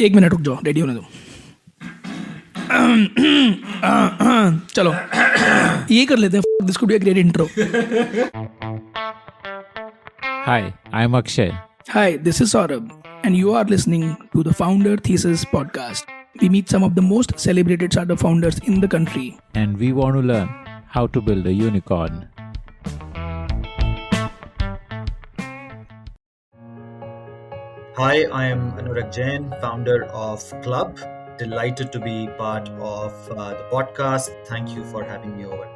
एक मिनट रुक जाओ, रेडी होने दो। चलो ये कर लेते हैं। This could be a great intro. Hi, I'm Akshay. Hi, this is Saurabh, and you are listening to the Founder Thesis podcast. We meet some of the most celebrated startup founders in the country. And we want to learn how to build a unicorn. Hi, I am Anurakt Jain, founder of Klub. Delighted to be part of the podcast. Thank you for having me over.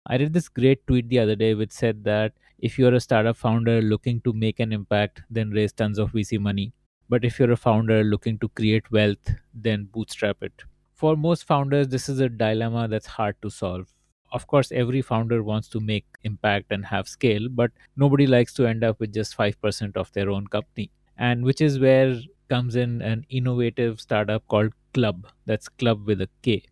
I read this great tweet the other day which said that if you're a startup founder looking to make an impact, then raise tons of VC money. But if you're a founder looking to create wealth, then bootstrap it. For most founders, this is a dilemma that's hard to solve. Of course, every founder wants to make impact and have scale, but nobody likes to end up with just 5% of their own company. And which is where comes in an innovative startup called Klub. That's Klub with a K.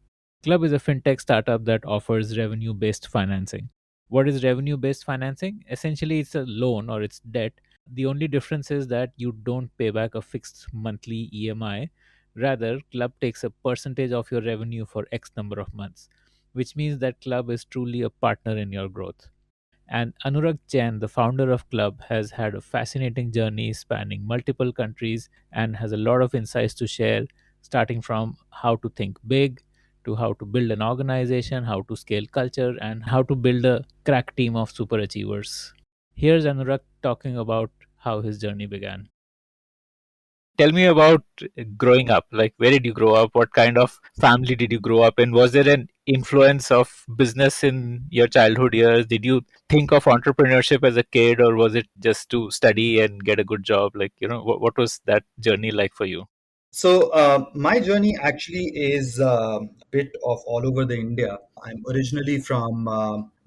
Klub is a fintech startup that offers revenue based financing. What is revenue based financing? Essentially, it's a loan or it's debt. The only difference is that you don't pay back a fixed monthly EMI. Rather, Club takes a percentage of your revenue for X number of months, which means that Club is truly a partner in your growth. And Anurakt Jain, the founder of Club, has had a fascinating journey spanning multiple countries and has a lot of insights to share, starting from how to think big to how to build an organization, how to scale culture, and how to build a crack team of super achievers. Here's Anurakt talking about how his journey began. Tell me about growing up. Like, where did you grow up? What kind of family did you grow up in? Was there an influence of business in your childhood years? Did you think of entrepreneurship as a kid, or was it just to study and get a good job? Like, what was that journey like for you? So, my journey actually is a bit of all over the India. I'm originally from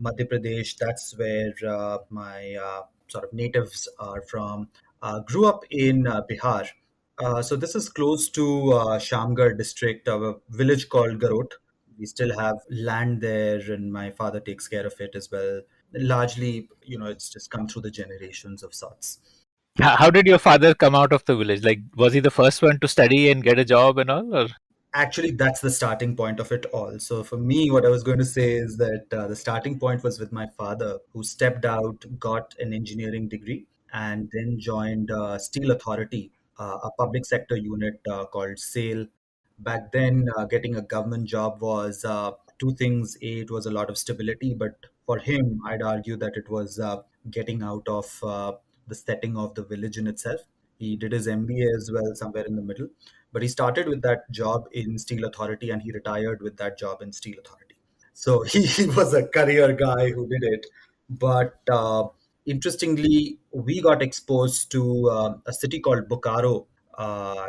Madhya Pradesh. That's where my sort of natives are from. Grew up in Bihar. So this is close to Shamgarh district, a village called Garot. We still have land there, and my father takes care of it as well. Largely, it's just come through the generations of sorts. How did your father come out of the village? Like, was he the first one to study and get a job and all? Or Actually, that's the starting point of it all. So, for me, what I was going to say is that the starting point was with my father, who stepped out, got an engineering degree, and then joined Steel Authority, a public sector unit called SAIL. Back then, getting a government job was two things. A, it was a lot of stability, but for him, I'd argue that it was getting out of the setting of the village in itself. He did his MBA as well, somewhere in the middle, but he started with that job in Steel Authority and he retired with that job in Steel Authority. So he was a career guy who did it. But interestingly, we got exposed to a city called Bokaro.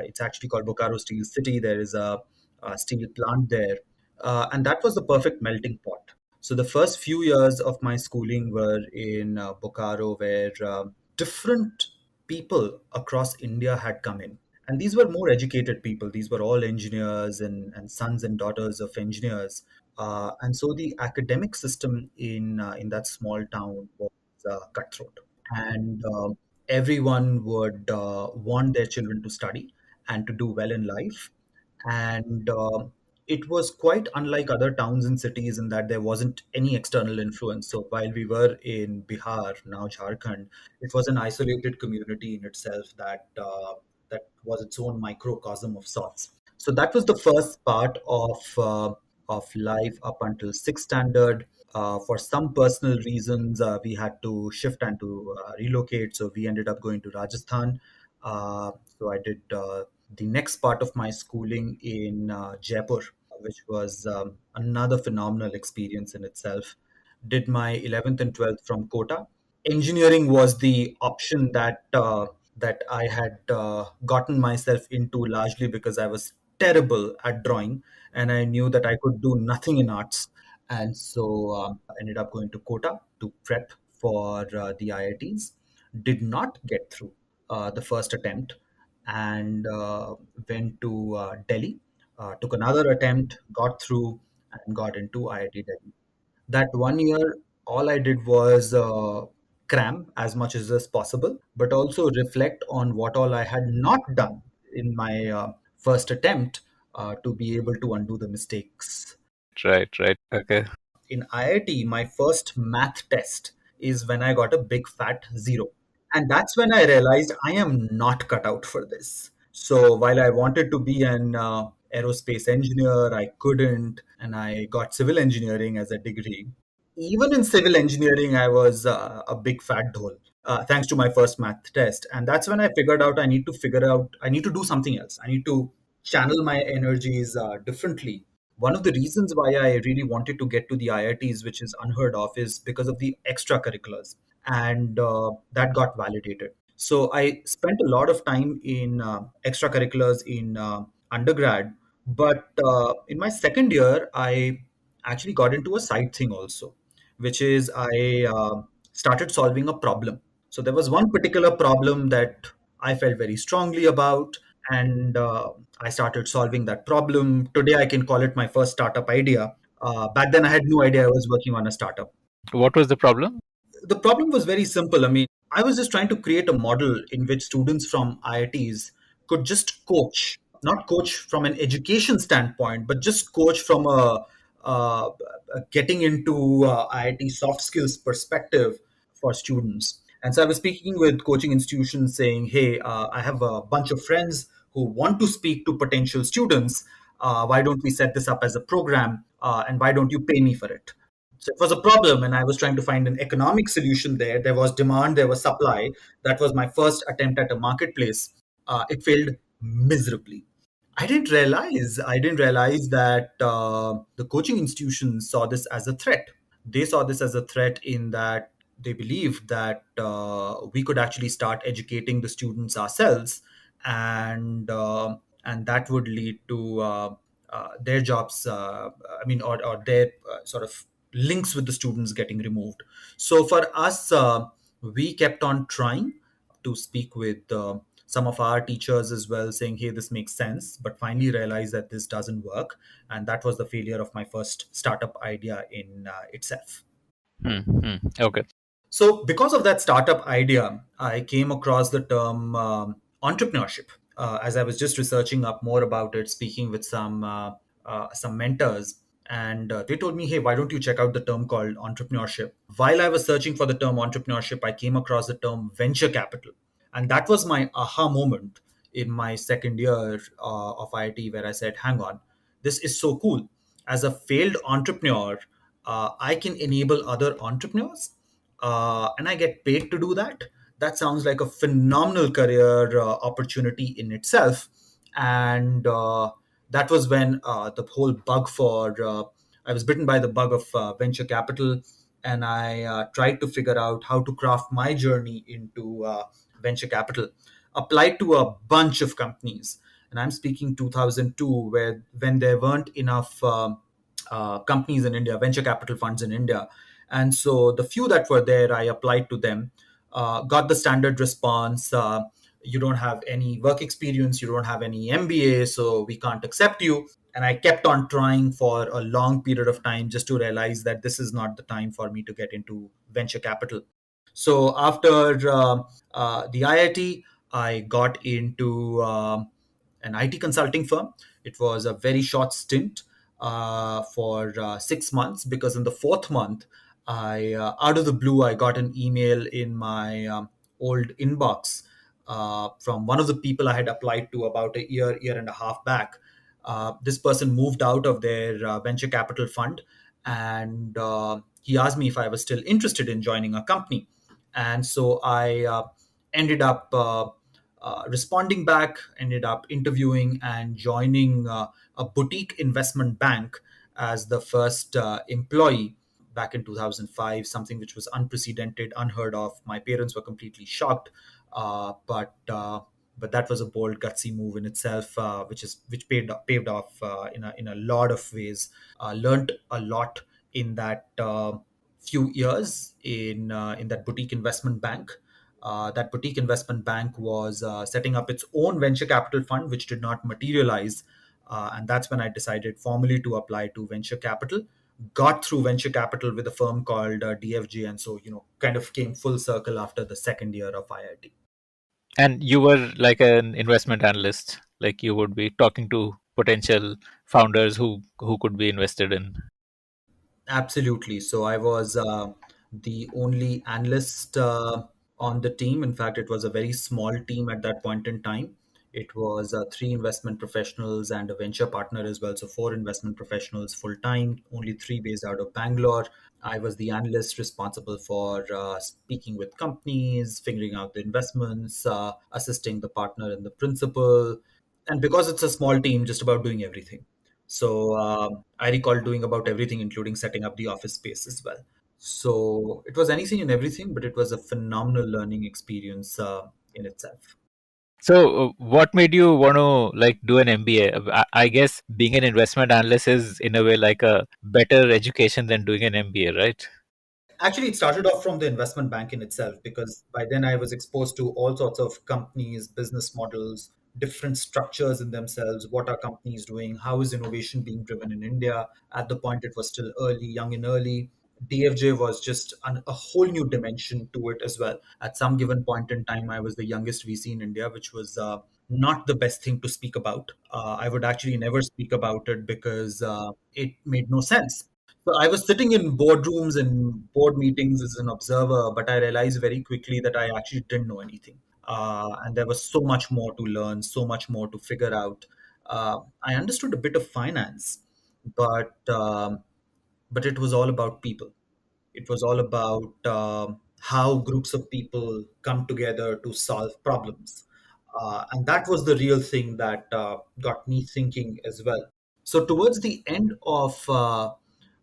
It's actually called Bokaro Steel City. There is a steel plant there. And that was the perfect melting pot. So the first few years of my schooling were in Bokaro, where different people across India had come in. And these were more educated people. These were all engineers and sons and daughters of engineers. And so the academic system in that small town was cutthroat. And everyone would want their children to study and to do well in life. And it was quite unlike other towns and cities in that there wasn't any external influence. So while we were in Bihar, now Jharkhand, it was an isolated community in itself that was its own microcosm of sorts. So that was the first part of life up until sixth standard. For some personal reasons, we had to shift and to relocate. So we ended up going to Rajasthan. So I did the next part of my schooling in Jaipur, which was another phenomenal experience in itself. Did my 11th and 12th from Kota. Engineering was the option that I had gotten myself into largely because I was terrible at drawing and I knew that I could do nothing in arts. And so ended up going to Kota to prep for the IITs. Did not get through the first attempt and went to Delhi. Took another attempt, got through, and got into IIT Delhi. That one year, all I did was cram as much as possible, but also reflect on what all I had not done in my first attempt to be able to undo the mistakes. Right, right. Okay. In IIT, my first math test is when I got a big fat zero. And that's when I realized I am not cut out for this. So while I wanted to be an aerospace engineer, I couldn't, and I got civil engineering as a degree. Even in civil engineering, I was a big fat dhole, thanks to my first math test. And that's when I figured out I need to do something else. I need to channel my energies differently. One of the reasons why I really wanted to get to the IITs, which is unheard of, is because of the extracurriculars. And that got validated. So I spent a lot of time in extracurriculars in undergrad. But in my second year, I actually got into a side thing also, which is I started solving a problem. So there was one particular problem that I felt very strongly about, and I started solving that problem. Today, I can call it my first startup idea. Back then, I had no idea I was working on a startup. What was the problem? The problem was very simple. I mean, I was just trying to create a model in which students from IITs could just coach, not coach from an education standpoint, but just coach from a getting into IIT soft skills perspective for students. And so I was speaking with coaching institutions saying, hey, I have a bunch of friends who want to speak to potential students. Why don't we set this up as a program? And why don't you pay me for it? So it was a problem, and I was trying to find an economic solution there. There was demand, there was supply. That was my first attempt at a marketplace. It failed miserably. I didn't realize that the coaching institutions saw this as a threat. They saw this as a threat in that they believed that we could actually start educating the students ourselves, and and that would lead to their jobs. Or their sort of links with the students getting removed. So for us, we kept on trying to speak with some of our teachers as well, saying, hey, this makes sense, but finally realized that this doesn't work. And that was the failure of my first startup idea in itself. Okay. So, because of that startup idea, I came across the term entrepreneurship. As I was just researching up more about it, speaking with some mentors, and they told me, "Hey, why don't you check out the term called entrepreneurship?" While I was searching for the term entrepreneurship, I came across the term venture capital, and that was my aha moment in my second year of IIT, where I said, "Hang on, this is so cool. As a failed entrepreneur, I can enable other entrepreneurs, and I get paid to do that. That sounds like a phenomenal career opportunity in itself." And that was when the whole bug for I was bitten by the bug of venture capital, and I tried to figure out how to craft my journey into venture capital. Applied to a bunch of companies, and I'm speaking 2002, where when there weren't enough companies in India, venture capital funds in India. And so the few that were there, I applied to them, got the standard response. You don't have any work experience, you don't have any MBA, so we can't accept you. And I kept on trying for a long period of time just to realize that this is not the time for me to get into venture capital. So after the IIT, I got into an IT consulting firm. It was a very short stint for 6 months, because in the fourth month, out of the blue, I got an email in my old inbox from one of the people I had applied to about a year and a half back. This person moved out of their venture capital fund, and he asked me if I was still interested in joining a company. And so I ended up responding back, ended up interviewing and joining a boutique investment bank as the first employee back in 2005, something which was unprecedented, unheard of. My parents were completely shocked, but that was a bold, gutsy move in itself, which paved off in a lot of ways. Learned a lot in that few years in that boutique investment bank. That boutique investment bank was setting up its own venture capital fund, which did not materialize. And that's when I decided formally to apply to venture capital. got through venture capital with a firm called DFG, and so kind of came full circle after the second year of IIT. And you were like an investment analyst, like you would be talking to potential founders who could be invested in. Absolutely. So I was the only analyst on the team. In fact, it was a very small team at that point in time. It was three investment professionals and a venture partner as well. So four investment professionals full time, only three based out of Bangalore. I was the analyst responsible for speaking with companies, figuring out the investments, assisting the partner and the principal. And because it's a small team, just about doing everything. So I recall doing about everything, including setting up the office space as well. So it was anything and everything, but it was a phenomenal learning experience in itself. So, what made you want to like do an MBA? I guess being an investment analyst is in a way like a better education than doing an MBA, right? Actually, it started off from the investment bank in itself because by then I was exposed to all sorts of companies, business models, different structures in themselves. What are companies doing? How is innovation being driven in India? At the point, it was still early, young and early. DFJ was just a whole new dimension to it as well. At some given point in time, I was the youngest VC in India, which was not the best thing to speak about. I would actually never speak about it because it made no sense. So I was sitting in boardrooms and board meetings as an observer, but I realized very quickly that I actually didn't know anything. And there was so much more to learn, so much more to figure out. I understood a bit of finance, but but it was all about people. It was all about how groups of people come together to solve problems. And that was the real thing that got me thinking as well. So, towards the end of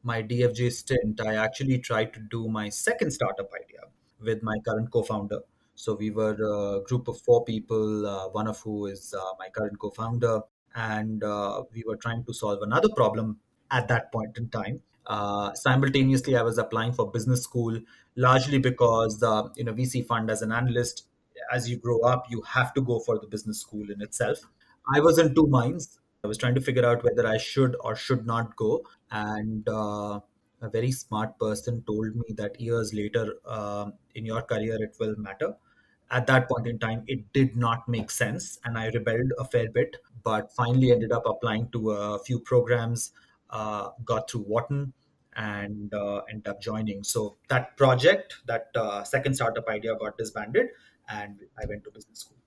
my DFJ stint, I actually tried to do my second startup idea with my current co founder. So, we were a group of four people, one of who is my current co founder, and we were trying to solve another problem at that point in time. Simultaneously, I was applying for business school, largely because the VC fund as an analyst, as you grow up, you have to go for the business school in itself. I was in two minds. I was trying to figure out whether I should or should not go, and a very smart person told me that years later, in your career, it will matter. At that point in time, it did not make sense, and I rebelled a fair bit, but finally ended up applying to a few programs, got through Wharton, and ended up joining. So that project, that second startup idea, got disbanded, and I went to business school.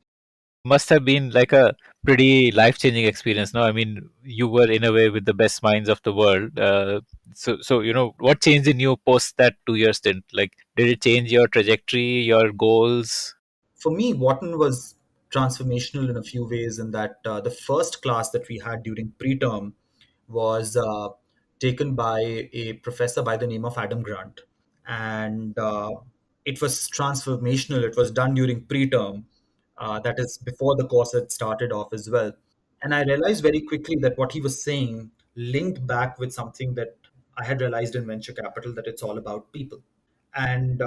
Must have been like a pretty life-changing experience. No, I mean, you were in a way with the best minds of the world. So what changed in you post that 2 year stint? Like, did it change your trajectory, your goals? For me, Wharton was transformational in a few ways in that the first class that we had during preterm was taken by a professor by the name of Adam Grant. And it was transformational. It was done during preterm, that is, before the course had started off as well. And I realized very quickly that what he was saying linked back with something that I had realized in venture capital, that it's all about people. And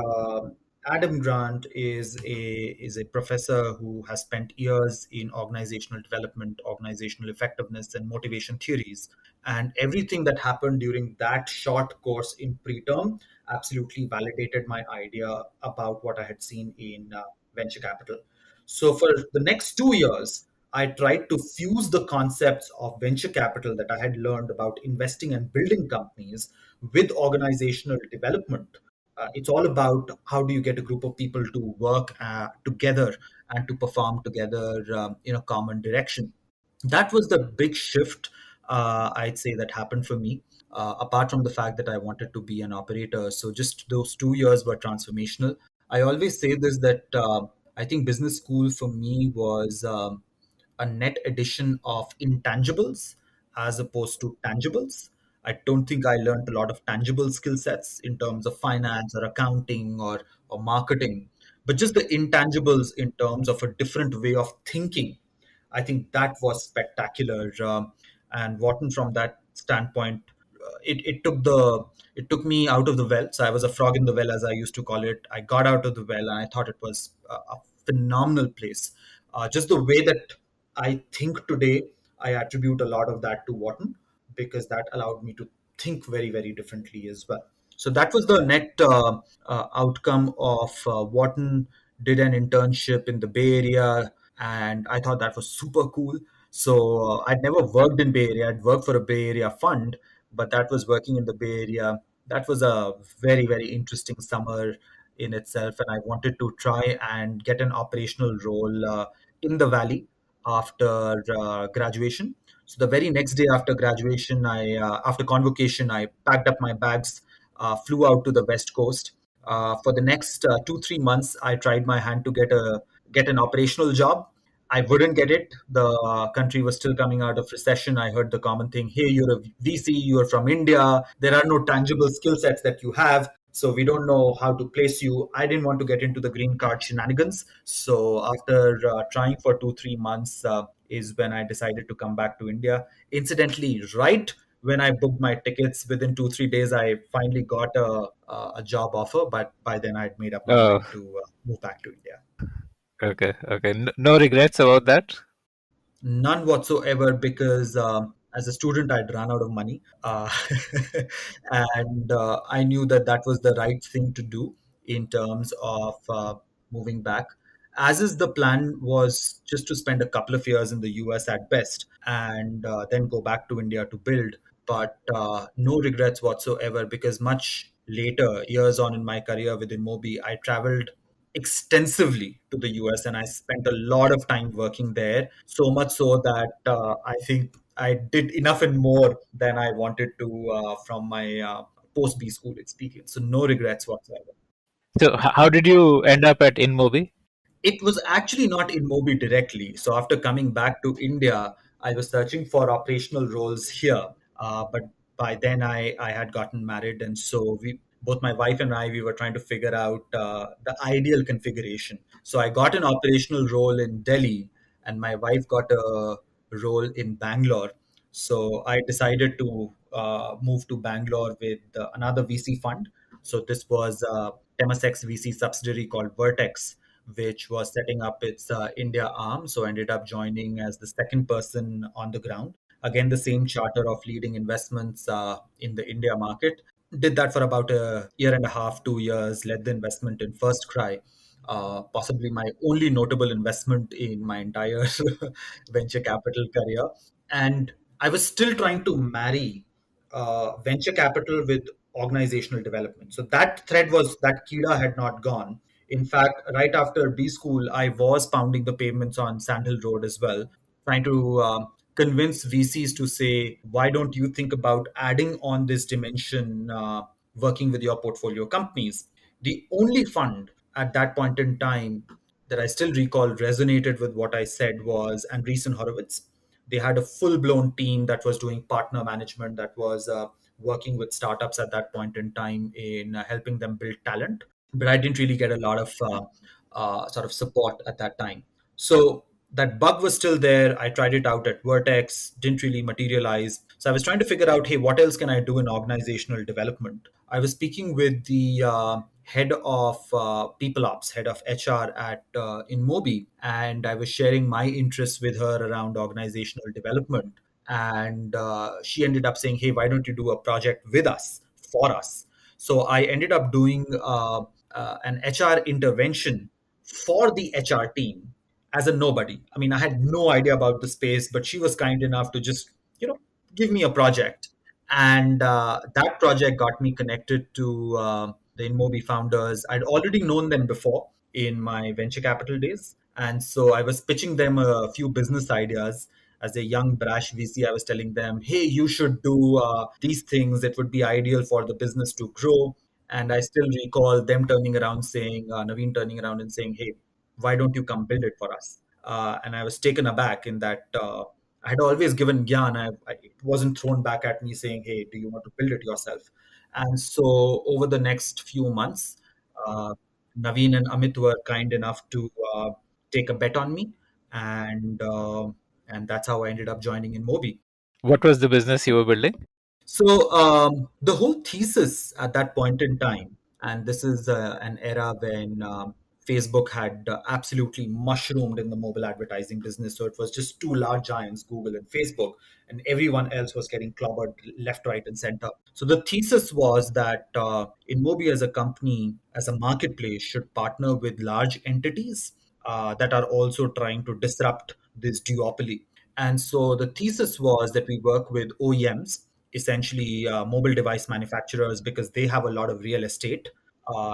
Adam Grant is a professor who has spent years in organizational development, organizational effectiveness, and motivation theories. And everything that happened during that short course in preterm absolutely validated my idea about what I had seen in venture capital. So for the next 2 years, I tried to fuse the concepts of venture capital that I had learned about investing and building companies with organizational development. It's all about how do you get a group of people to work together and to perform together in a common direction. That was the big shift, I'd say, that happened for me. Apart from the fact that I wanted to be an operator, so just those 2 years were transformational. I always say this, that I think business school for me was a net addition of intangibles as opposed to tangibles. I don't think I learned a lot of tangible skill sets in terms of finance or accounting or marketing, but just the intangibles in terms of a different way of thinking. I think that was spectacular. And Wharton, from that standpoint, it took me out of the well. So I was a frog in the well, as I used to call it. I got out of the well, and I thought it was a phenomenal place. Just the way that I think today, I attribute a lot of that to Wharton, because that allowed me to think very, very differently as well. So that was the net outcome of Wharton did an internship in the Bay Area, and I thought that was super cool. So I'd never worked in Bay Area. I'd worked for a Bay Area fund, but that was working in the Bay Area. That was a very, very interesting summer in itself, and I wanted to try and get an operational role in the Valley after graduation. So the very next day after graduation, after convocation, I packed up my bags, flew out to the West Coast. For the next 2 3 months, I tried my hand to get an operational job. I wouldn't get it. The country was still coming out of recession. I heard the common thing: "Hey, you're a VC. You're from India. There are no tangible skill sets that you have, so we don't know how to place you." I didn't want to get into the green card shenanigans. So after trying for 2 3 months, is when I decided to come back to India. Incidentally, right when I booked my tickets, within 2 3 days, I finally got a job offer. But by then, I'd made up my Oh, mind to move back to India. okay, okay. No regrets about that? None whatsoever, because as a student, I'd run out of money. And I knew that that was the right thing to do in terms of moving back. As is the plan was just to spend a couple of years in the US at best, and then go back to India to build. But no regrets whatsoever, because much later, years on in my career within Mobi, I traveled extensively to the US, and I spent a lot of time working there. So much so that I think I did enough and more than I wanted to from my post B school experience. So no regrets whatsoever. So, how did you end up at InMobi? It was actually not in Mobi directly. So after coming back to India, I was searching for operational roles here. But by then I had gotten married, and so both my wife and I, we were trying to figure out the ideal configuration. So I got an operational role in Delhi, and my wife got a role in Bangalore. So I decided to move to Bangalore with another VC fund. So this was Temasek's VC subsidiary called Vertex, which was setting up its India arm. So I ended up joining as the second person on the ground. Again, the same charter of leading investments in the India market. Did that for about a year and a half, 2 years, led the investment in First Cry. Possibly my only notable investment in my entire venture capital career. And I was still trying to marry venture capital with organizational development. So that thread was that Kira had not gone. In fact, right after B school, I was pounding the pavements on Sandhill Road as well, trying to convince VCs to say, why don't you think about adding on this dimension, working with your portfolio companies? The only fund at that point in time that I still recall resonated with what I said was Andreessen Horowitz. They had a full blown team that was doing partner management, that was working with startups at that point in time in helping them build talent. But I didn't really get a lot of sort of support at that time. So that bug was still there. I tried it out at Vertex, didn't really materialize. So I was trying to figure out, hey, what else can I do in organizational development? I was speaking with the head of people ops, head of HR at in Mobi, and I was sharing my interests with her around organizational development. And she ended up saying, hey, why don't you do a project with us, for us? So I ended up doing an HR intervention for the HR team as a nobody. I mean, I had no idea about the space, but she was kind enough to just, you know, give me a project. And that project got me connected to the InMobi founders. I'd already known them before in my venture capital days. And so I was pitching them a few business ideas. As a young brash VC, I was telling them, hey, you should do these things. It would be ideal for the business to grow. And I still recall them turning around saying, Naveen turning around and saying, hey, why don't you come build it for us? And I was taken aback in that I had always given Gyan. It wasn't thrown back at me saying, hey, do you want to build it yourself? And so over the next few months, uh, Naveen and Amit were kind enough to take a bet on me. And and that's how I ended up joining in Mobi. What was the business you were building? So the whole thesis at that point in time, and this is an era when Facebook had absolutely mushroomed in the mobile advertising business. So it was just two large giants, Google and Facebook, and everyone else was getting clobbered left, right, and center. So the thesis was that InMobi as a company, as a marketplace, should partner with large entities that are also trying to disrupt this duopoly. And so the thesis was that we work with OEMs, essentially mobile device manufacturers, because they have a lot of real estate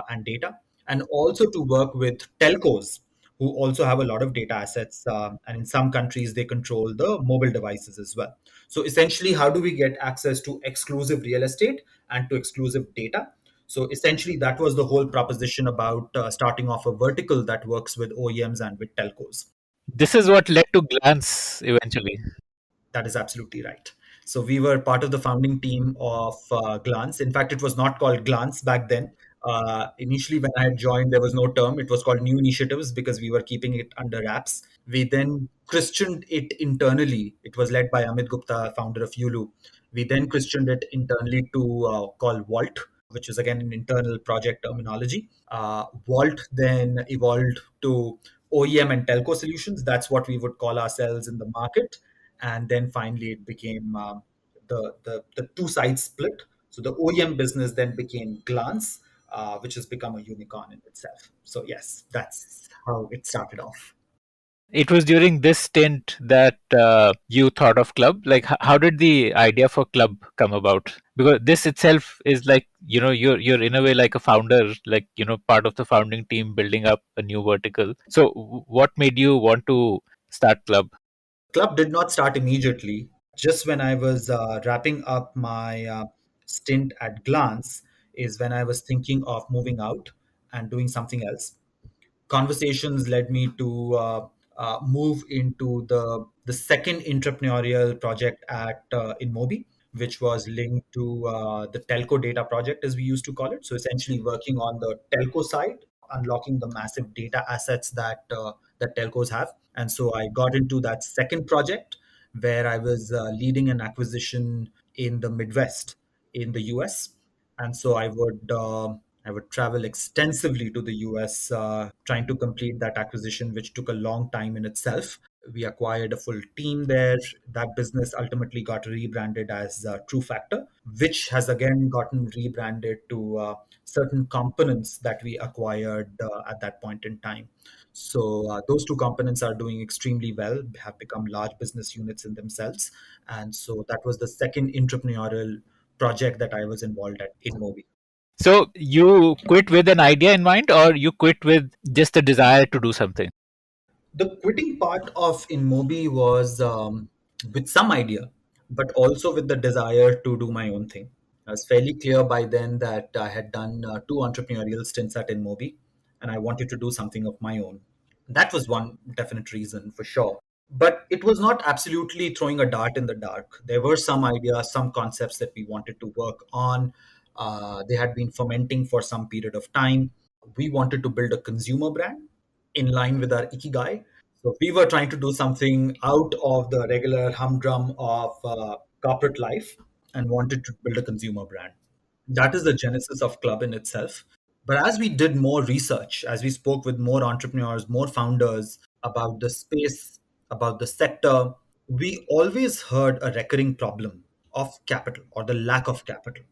and data, and also to work with telcos who also have a lot of data assets. And in some countries, they control the mobile devices as well. So essentially, how do we get access to exclusive real estate and to exclusive data? So essentially, that was the whole proposition about starting off a vertical that works with OEMs and with telcos. This is what led to Glance eventually. That is absolutely right. So we were part of the founding team of Glance. In fact, it was not called Glance back then. Initially, when I had joined, there was no term. It was called New Initiatives because we were keeping it under wraps. We then christened it internally. It was led by Amit Gupta, founder of Yulu. We then christened it internally to call Vault, which is again an internal project terminology. Vault then evolved to OEM and telco solutions. That's what we would call ourselves in the market. And then finally it became the two sides split. So the OEM business then became Glance, which has become a unicorn in itself. So yes, that's how it started off. It was during this stint that you thought of Club. Like, how did the idea for Club come about? Because this itself is like, you're in a way like a founder, like, part of the founding team building up a new vertical. So, what made you want to start Club? Club did not start immediately. Just when I was wrapping up my stint at Glance is when I was thinking of moving out and doing something else. Conversations led me to move into the second entrepreneurial project at InMobi, which was linked to the telco data project, as we used to call it. So essentially, working on the telco side, unlocking the massive data assets that telcos have. And so I got into that second project where I was leading an acquisition in the Midwest in the US. And so I would travel extensively to the US trying to complete that acquisition, which took a long time in itself. We acquired a full team there. That business ultimately got rebranded as True Factor, which has again gotten rebranded to certain components that we acquired at that point in time. So those two components are doing extremely well, have become large business units in themselves. And so that was the second entrepreneurial project that I was involved at in Mobi. So, you quit with an idea in mind, or you quit with just a desire to do something? The quitting part of InMobi was with some idea, but also with the desire to do my own thing. I was fairly clear by then that I had done two entrepreneurial stints at InMobi, and I wanted to do something of my own. That was one definite reason for sure. But it was not absolutely throwing a dart in the dark. There were some ideas, some concepts that we wanted to work on. They had been fermenting for some period of time. We wanted to build a consumer brand in line with our ikigai. So we were trying to do something out of the regular humdrum of corporate life and wanted to build a consumer brand. That is the genesis of Club in itself. But as we did more research, as we spoke with more entrepreneurs, more founders about the space, about the sector, we always heard a recurring problem of capital or the lack of capital.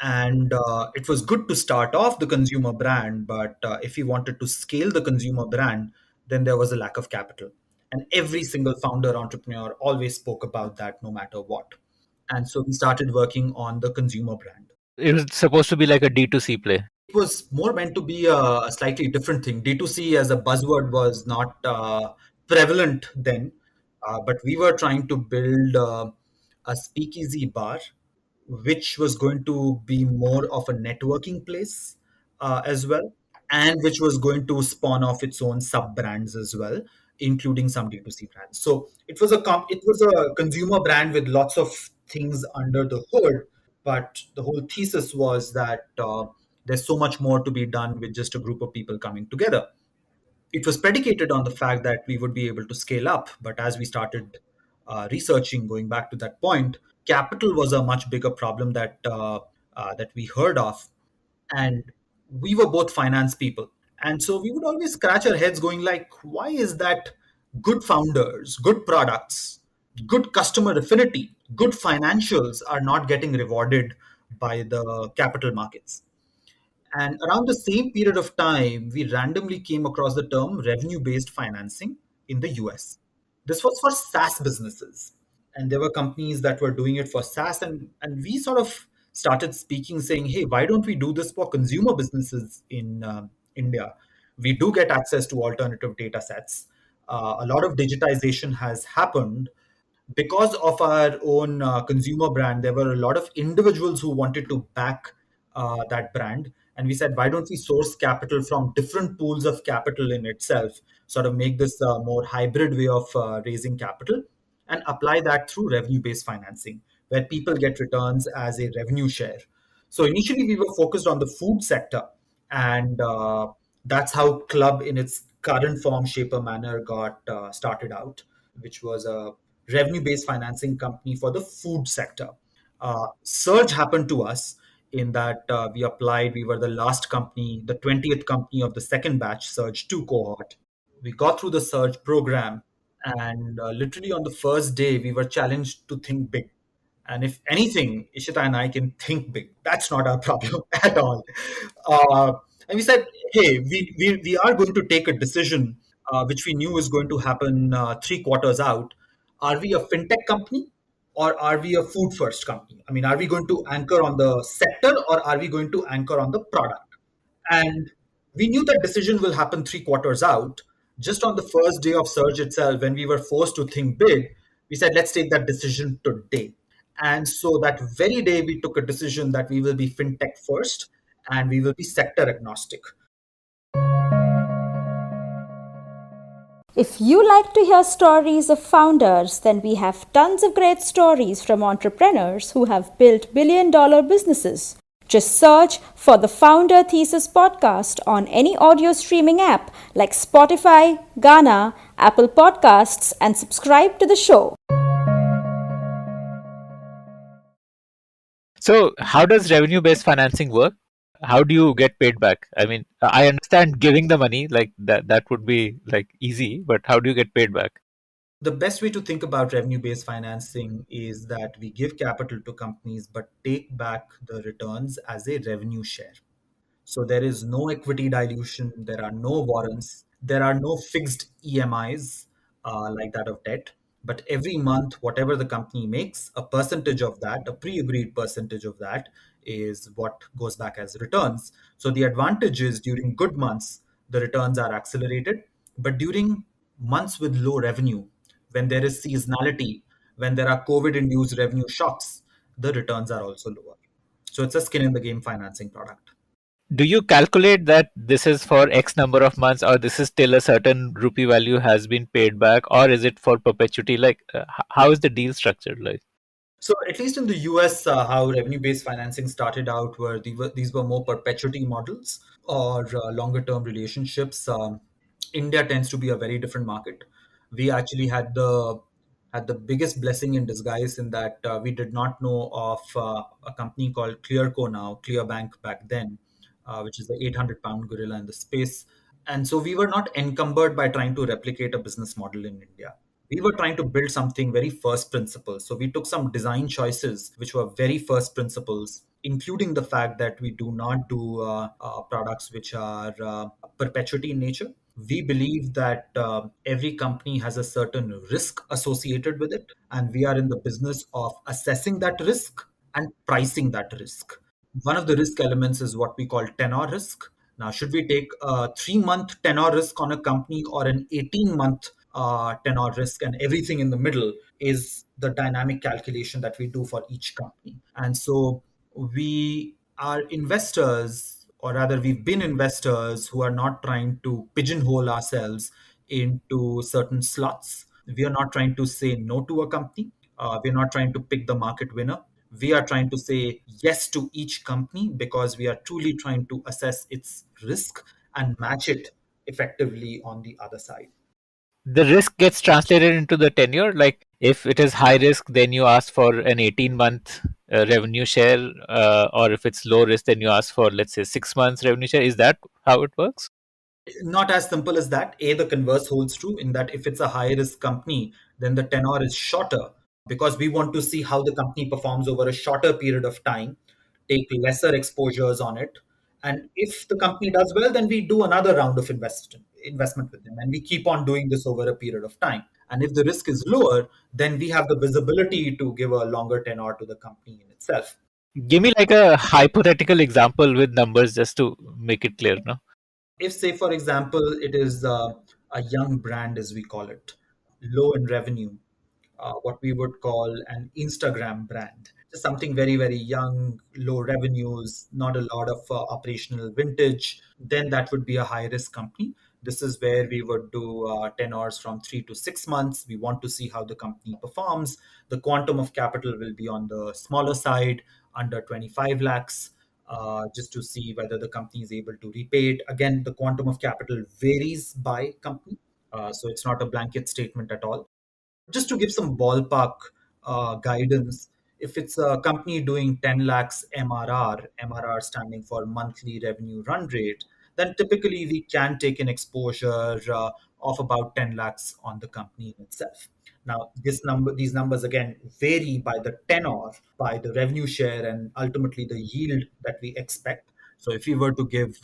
And it was good to start off the consumer brand, but if we wanted to scale the consumer brand, then there was a lack of capital. And every single founder entrepreneur always spoke about that no matter what. And so we started working on the consumer brand. It was supposed to be like a D2C play. It was more meant to be a slightly different thing. D2C as a buzzword was not prevalent then, but we were trying to build a speakeasy bar, which was going to be more of a networking place as well, and which was going to spawn off its own sub brands as well, including some D2C brands. So it was a consumer brand with lots of things under the hood, but the whole thesis was that there's so much more to be done with just a group of people coming together. It was predicated on the fact that we would be able to scale up, but as we started researching, going back to that point, capital was a much bigger problem that we heard of, and we were both finance people, And so we would always scratch our heads going like, why is that good founders, good products, good customer affinity, good financials are not getting rewarded by the capital markets? And around the same period of time, we randomly came across the term revenue based financing in the US. This was for SaaS businesses. And there were companies that were doing it for SaaS. And we sort of started speaking, saying, hey, why don't we do this for consumer businesses in India? We do get access to alternative data sets. A lot of digitization has happened because of our own consumer brand. There were a lot of individuals who wanted to back that brand. And we said, why don't we source capital from different pools of capital in itself, sort of make this a more hybrid way of raising capital and apply that through revenue based financing, where people get returns as a revenue share. So initially, we were focused on the food sector. And that's how Klub, in its current form, shape, or manner, got started out, which was a revenue based financing company for the food sector. Surge happened to us in that we applied. We were the last company, the 20th company of the second batch, Surge 2 cohort. We got through the Surge program, and literally on the first day, we were challenged to think big. And if anything, Ishita and I can think big. That's not our problem at all. And we said, hey, we are going to take a decision, which we knew is going to happen 3 quarters out. Are we a fintech company or are we a food first company? I mean, are we going to anchor on the sector or are we going to anchor on the product? And we knew that decision will happen 3 quarters out. Just on the first day of Surge itself, when we were forced to think big, we said, let's take that decision today. And so that very day, we took a decision that we will be fintech first and we will be sector agnostic. If you like to hear stories of founders, then we have tons of great stories from entrepreneurs who have built billion-dollar businesses. Just search for the Founder Thesis podcast on any audio streaming app like Spotify, Gaana, Apple Podcasts, and subscribe to the show. So, how does revenue based financing work? How do you get paid back? I mean, I understand giving the money, like that would be like easy, but how do you get paid back? The best way to think about revenue based financing is that we give capital to companies but take back the returns as a revenue share. So there is no equity dilution, there are no warrants, there are no fixed EMIs like that of debt. But every month, whatever the company makes, a percentage of that, a pre agreed percentage of that, is what goes back as returns. So the advantage is during good months, the returns are accelerated. But during months with low revenue, when there is seasonality, when there are COVID induced revenue shocks, the returns are also lower. So it's a skin in the game financing product. Do you calculate that this is for X number of months, or this is till a certain rupee value has been paid back, or is it for perpetuity? Like, how is the deal structured? Like, So at least in the US, how revenue-based financing started out were these were more perpetuity models or longer-term relationships. India tends to be a very different market. We actually had the biggest blessing in disguise in that we did not know of a company called Clearco now, Clearbank back then, which is the 800-pound gorilla in the space. And so we were not encumbered by trying to replicate a business model in India. We were trying to build something very first principles. So we took some design choices which were very first principles, including the fact that we do not do products which are perpetuity in nature. We believe that every company has a certain risk associated with it, and we are in the business of assessing that risk and pricing that risk. One of the risk elements is what we call tenor risk. Now, should we take a 3 month tenor risk on a company or an 18-month tenor risk, and everything in the middle is the dynamic calculation that we do for each company. And so we are investors, or rather, we've been investors who are not trying to pigeonhole ourselves into certain slots. We are not trying to say no to a company. We're not trying to pick the market winner. We are trying to say yes to each company because we are truly trying to assess its risk and match it effectively on the other side. the risk gets translated into the tenure. Like, if it is high risk, then you ask for an 18-month revenue share, or if it's low risk, then you ask for, let's say, 6 months revenue share. Is that how it works? Not as simple as that. A, the converse holds true in that if it's a high risk company, then the tenor is shorter because we want to see how the company performs over a shorter period of time, take lesser exposures on it. And if the company does well, then we do another round of investment with them. And we keep on doing this over a period of time. And if the risk is lower, then we have the visibility to give a longer tenor to the company in itself. Give me like a hypothetical example with numbers just to make it clear, no? If, say, for example, it is a young brand, as we call it, low in revenue, what we would call an Instagram brand, just something very, very young, low revenues, not a lot of operational vintage, then that would be a high risk company. This is where we would do tenors from 3 to 6 months. We want to see how the company performs. The quantum of capital will be on the smaller side, under 25 lakhs, just to see whether the company is able to repay it. Again, the quantum of capital varies by company, so it's not a blanket statement at all. Just to give some ballpark guidance, if it's a company doing 10 lakhs MRR standing for monthly revenue run rate, then typically we can take an exposure of about 10 lakhs on the company itself. Now, these numbers again vary by the tenor, by the revenue share, and ultimately the yield that we expect. So, if we were to give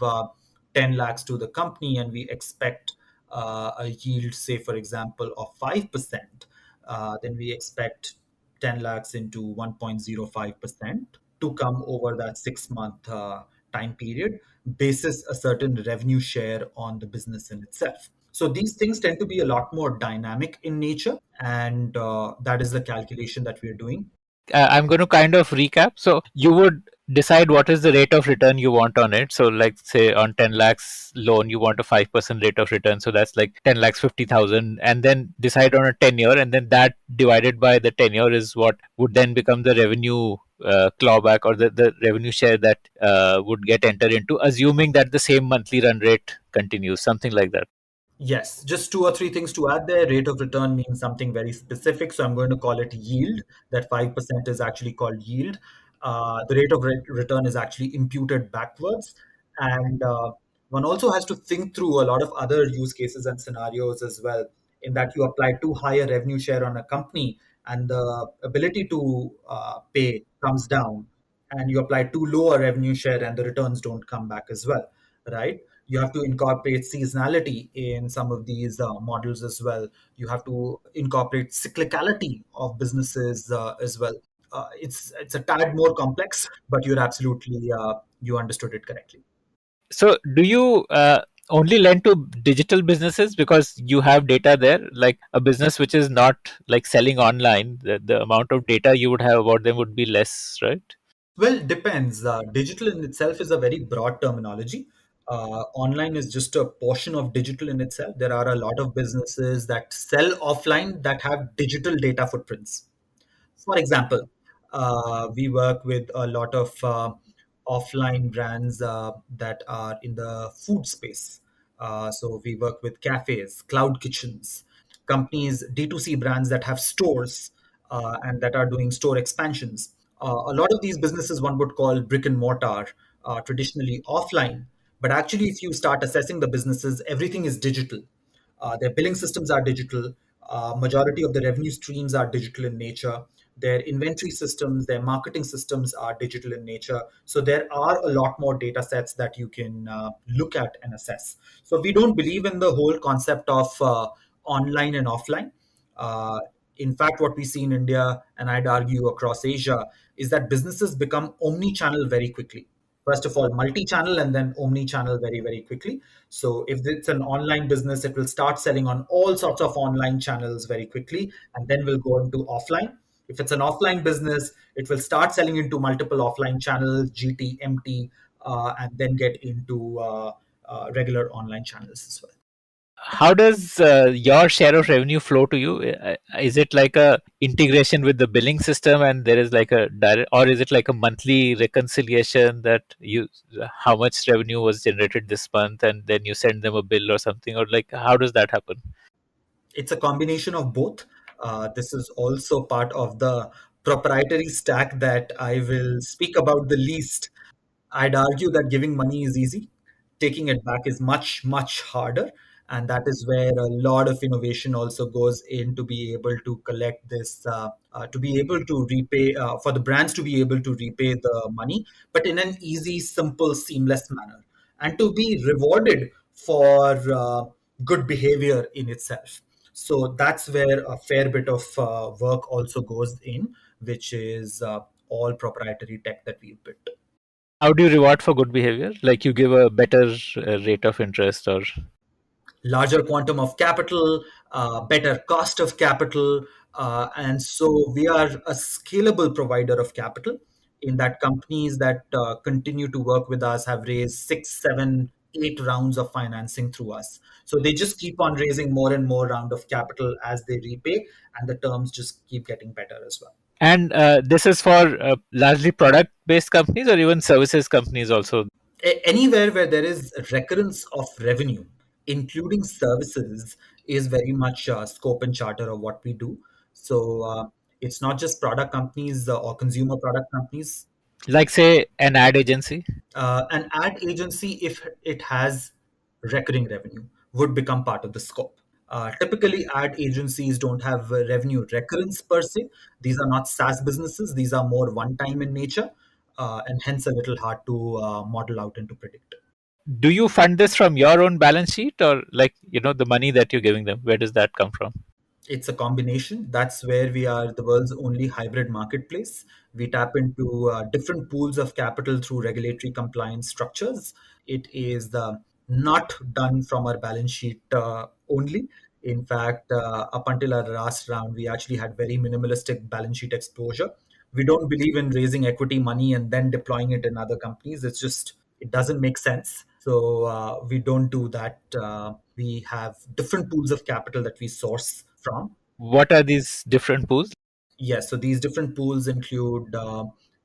10 lakhs to the company and we expect a yield, say, for example, of 5%, then we expect 10 lakhs into 1.05% to come over that 6 month time period, basis a certain revenue share on the business in itself. So these things tend to be a lot more dynamic in nature, and that is the calculation that we are doing. I'm going to kind of recap. So you would decide what is the rate of return you want on it. So like say on 10 lakhs loan, you want a 5% rate of return. So that's like 10 lakhs 50,000, and then decide on a tenure, and then that divided by the tenure is what would then become the revenue clawback, or the revenue share that would get entered into, assuming that the same monthly run rate continues, something like that. Yes, just two or three things to add there. Rate of return means something very specific, so I'm going to call it yield. That 5% is actually called yield. The rate of return is actually imputed backwards. And one also has to think through a lot of other use cases and scenarios as well, in that you apply too high a revenue share on a company and the ability to pay comes down, and you apply too low a revenue share and the returns don't come back as well, right? You have to incorporate seasonality in some of these models as well. You have to incorporate cyclicality of businesses as well. It's a tad more complex, but you're absolutely you understood it correctly. So, do you only lend to digital businesses because you have data there? Like a business which is not like selling online, the amount of data you would have about them would be less, right? Well, it depends. Digital in itself is a very broad terminology. Online is just a portion of digital in itself. There are a lot of businesses that sell offline that have digital data footprints. For example, we work with a lot of offline brands that are in the food space. So we work with cafes, cloud kitchens, companies, D2C brands that have stores and that are doing store expansions. A lot of these businesses one would call brick and mortar, traditionally offline. But actually, if you start assessing the businesses, everything is digital. Their billing systems are digital. Majority of the revenue streams are digital in nature. Their inventory systems, their marketing systems are digital in nature. So there are a lot more data sets that you can look at and assess. So we don't believe in the whole concept of online and offline. Uh, in fact, what we see in India, and I'd argue across Asia, is that businesses become omni-channel very quickly. First of all, multi-channel and then omni-channel very, very quickly. So if it's an online business, it will start selling on all sorts of online channels very quickly, and then will go into offline. If it's an offline business, it will start selling into multiple offline channels, GT, MT, and then get into regular online channels as well. How does your share of revenue flow to you? Is it like a integration with the billing system, and there is like a direct, or is it like a monthly reconciliation that you how much revenue was generated this month, and then you send them a bill or something, or like how does that happen? It's a combination of both. This is also part of the proprietary stack that I will speak about the least. I'd argue that giving money is easy. taking it back is much, much harder. And that is where a lot of innovation also goes in to be able to collect this, to be able to repay, for the brands to be able to repay the money, but in an easy, simple, seamless manner, and to be rewarded for good behavior in itself. So that's where a fair bit of work also goes in, which is all proprietary tech that we've built. How do you reward for good behavior? Like you give a better rate of interest, or Larger quantum of capital, better cost of capital. And so we are a scalable provider of capital, in that companies that continue to work with us have raised 6, 7, 8 rounds of financing through us. So they just keep on raising more and more round of capital as they repay, and the terms just keep getting better as well. and this is for largely product based companies or even services companies also. Anywhere where there is recurrence of revenue, including services, is very much scope and charter of what we do. So it's not just product companies or consumer product companies. Like say an ad agency. An ad agency, if it has recurring revenue, would become part of the scope. Typically, ad agencies don't have revenue recurrence per se. These are not SaaS businesses. These are more one time in nature, and hence a little hard to model out and to predict. Do you fund this from your own balance sheet, or like the money that you're giving them, where does that come from? It's a combination. That's where we are the world's only hybrid marketplace. We tap into different pools of capital through regulatory compliance structures. It is not done from our balance sheet only. In fact, up until our last round, we actually had very minimalistic balance sheet exposure. We don't believe in raising equity money and then deploying it in other companies. It doesn't make sense. So we don't do that. We have different pools of capital that we source from. What are these different pools? Yes, so these different pools include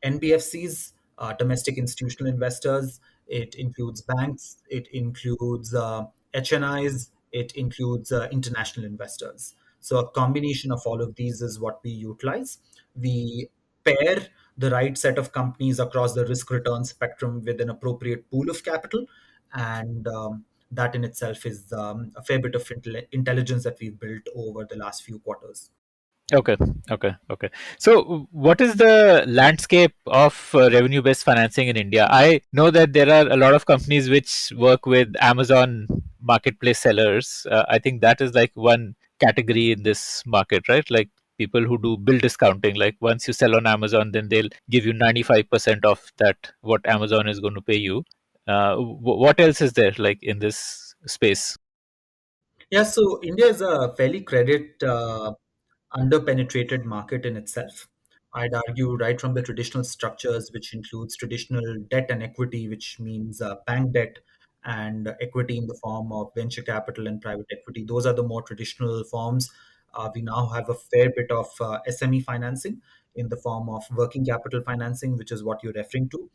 NBFCs, domestic institutional investors. It includes banks. It includes HNIs. It includes international investors. So a combination of all of these is what we utilize. We pair the right set of companies across the risk return spectrum with an appropriate pool of capital, and that in itself is a fair bit of intelligence that we've built over the last few quarters. Okay, okay. So, what is the landscape of revenue-based financing in India? I know that there are a lot of companies which work with Amazon marketplace sellers. I think that is like one category in this market, right? Like people who do bill discounting. Like once you sell on Amazon, then they'll give you 95% of that what Amazon is going to pay you. What else is there like in this space? Yeah, so India is a fairly credit underpenetrated market in itself. I'd argue right from the traditional structures, which includes traditional debt and equity, which means bank debt and equity in the form of venture capital and private equity. Those are the more traditional forms. We now have a fair bit of SME financing in the form of working capital financing, which is what you're referring to.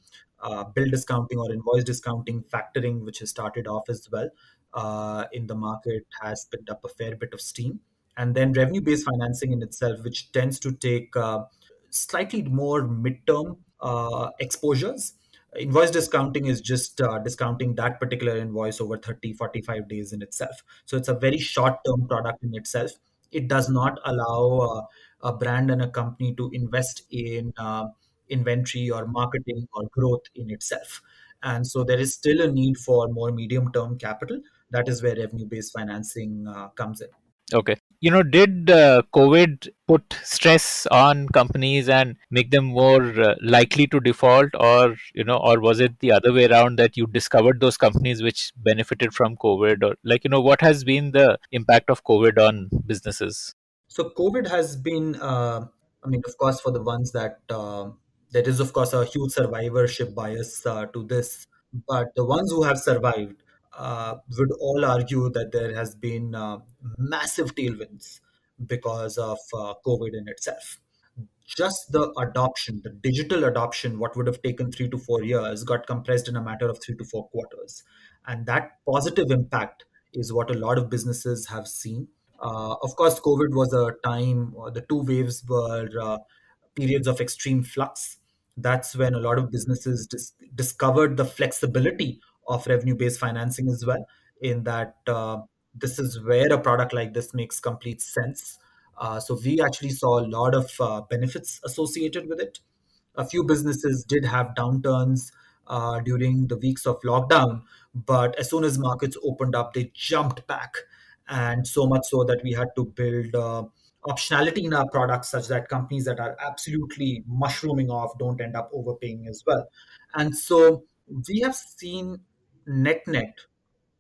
Bill discounting or invoice discounting, factoring, which has started off as well in the market, has picked up a fair bit of steam. And then revenue based financing in itself, which tends to take slightly more midterm exposures. Invoice discounting is just discounting that particular invoice over 30, 45 days in itself. So it's a very short term product in itself. It does not allow a brand and a company to invest in inventory or marketing or growth in itself. And so there is still a need for more medium term capital. That is where revenue based financing comes in. Okay. Did COVID put stress on companies and make them more likely to default, or was it the other way around that you discovered those companies which benefited from COVID, or what has been the impact of COVID on businesses? So COVID has been, I mean, of course, for the ones that there is, of course, a huge survivorship bias to this, but the ones who have survived would all argue that there has been massive tailwinds because of COVID in itself. Just the adoption, the digital adoption, what would have taken 3 to 4 years, got compressed in a matter of 3 to 4 quarters. And that positive impact is what a lot of businesses have seen. Of course, COVID was a time, the two waves were periods of extreme flux. That's when a lot of businesses discovered the flexibility of revenue based financing as well, in that this is where a product like this makes complete sense. So we actually saw a lot of benefits associated with it. A few businesses did have downturns during the weeks of lockdown, but as soon as markets opened up, they jumped back. And so much so that we had to build optionality in our products such that companies that are absolutely mushrooming off don't end up overpaying as well. And so we have seen net net,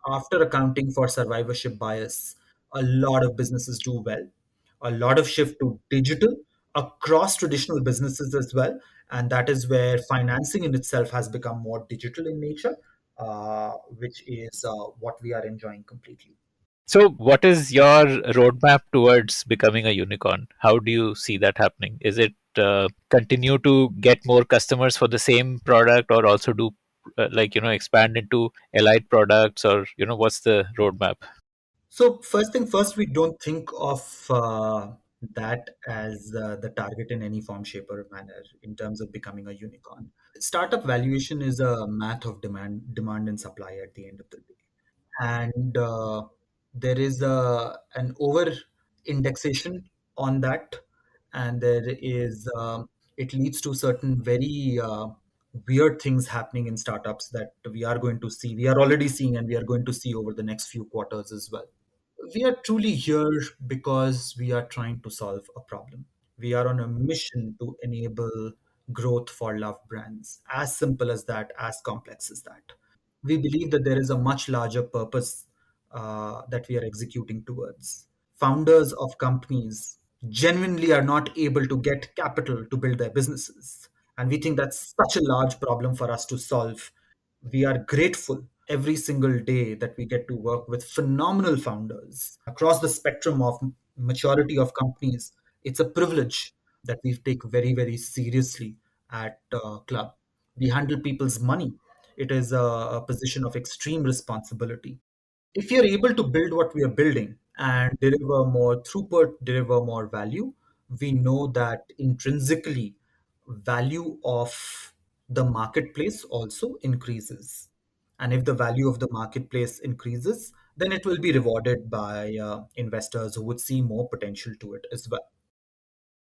after accounting for survivorship bias, a lot of businesses do well, a lot of shift to digital across traditional businesses as well. And that is where financing in itself has become more digital in nature, which is what we are enjoying completely. So, what is your roadmap towards becoming a unicorn? How do you see that happening? Is it continue to get more customers for the same product, or also do expand into allied products, or what's the roadmap? So, first thing first, we don't think of that as the target in any form, shape, or manner in terms of becoming a unicorn. Startup valuation is a math of demand and supply at the end of the day. And there is an over indexation on that, and there is it leads to certain very weird things happening in startups that we are already seeing, and we are going to see over the next few quarters as well. We are truly here because we are trying to solve a problem. We are on a mission to enable growth for love brands. As simple as that, as complex as that. We believe that there is a much larger purpose that we are executing towards. Founders of companies genuinely are not able to get capital to build their businesses. And we think that's such a large problem for us to solve. We are grateful every single day that we get to work with phenomenal founders across the spectrum of maturity of companies. It's a privilege that we take very, very seriously at Club. We handle people's money. It is a position of extreme responsibility. If you're able to build what we are building and deliver more throughput, deliver more value, we know that intrinsically value of the marketplace also increases. And if the value of the marketplace increases, then it will be rewarded by investors who would see more potential to it as well.